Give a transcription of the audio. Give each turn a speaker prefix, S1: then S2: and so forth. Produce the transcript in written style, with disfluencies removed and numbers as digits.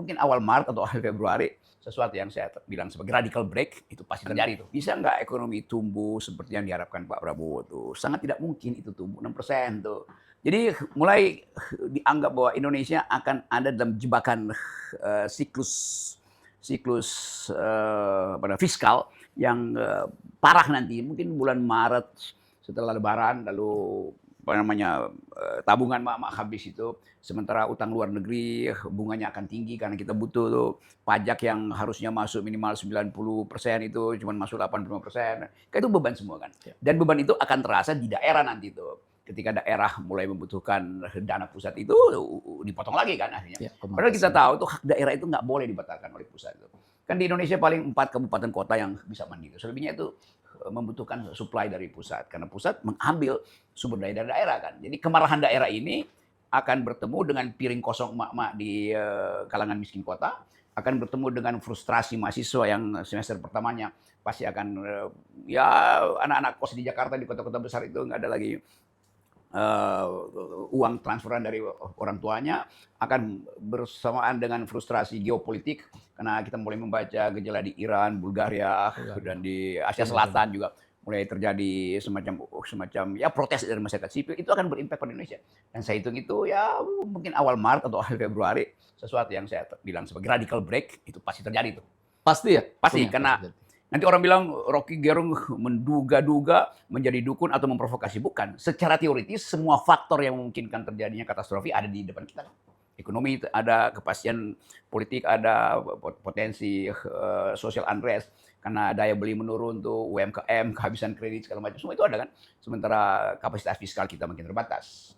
S1: mungkin awal Maret atau akhir Februari, sesuatu yang saya bilang sebagai radical break itu pasti terjadi tuh. Bisa nggak ekonomi tumbuh seperti yang diharapkan Pak Prabowo tuh? Sangat tidak mungkin itu tumbuh 6% tuh. Jadi mulai dianggap bahwa Indonesia akan ada dalam jebakan siklus siklus fiskal yang parah nanti. Mungkin bulan Maret setelah Lebaran, lalu apa namanya tabungan mak habis itu, sementara utang luar negeri bunganya akan tinggi karena kita butuh tuh pajak yang harusnya masuk minimal 90% itu cuma masuk 85%. Kan itu beban semua kan.
S2: Ya.
S1: Dan beban itu akan terasa di daerah nanti tuh. Ketika daerah mulai membutuhkan dana pusat itu dipotong lagi kan akhirnya.
S2: Ya,
S1: Padahal kita
S2: pemangkasan.
S1: tahu tuh hak daerah itu nggak boleh dibatalkan oleh pusat itu. Kan di Indonesia paling 4 kabupaten kota yang bisa mandiri. Selebihnya itu membutuhkan supply dari pusat karena pusat mengambil sumber daya dari daerah kan. Jadi kemarahan daerah ini akan bertemu dengan piring kosong emak-emak di kalangan miskin kota, akan bertemu dengan frustrasi mahasiswa yang semester pertamanya pasti akan ya anak-anak kos di Jakarta di kota-kota besar itu nggak ada lagi uang transferan dari orang tuanya, akan bersamaan dengan frustrasi geopolitik karena kita mulai membaca gejala di Iran, Bulgaria, dan di Asia Selatan juga mulai terjadi semacam ya protes dari masyarakat sipil. Itu akan berimpak pada Indonesia. Dan saya hitung itu ya mungkin awal Maret atau akhir Februari, sesuatu yang saya bilang sebagai radical break itu pasti terjadi tuh.
S2: Pasti ya?
S1: Pasti,
S2: Punya,
S1: karena
S2: pasti.
S1: nanti orang bilang Rocky Gerung menduga-duga menjadi dukun atau memprovokasi. Bukan. Secara teoritis semua faktor yang memungkinkan terjadinya katastrofi ada di depan kita. Ekonomi ada, kepastian politik ada, potensi social unrest karena daya beli menurun tuh, UMKM, kehabisan kredit segala macam, semua itu ada kan. Sementara kapasitas fiskal kita makin terbatas.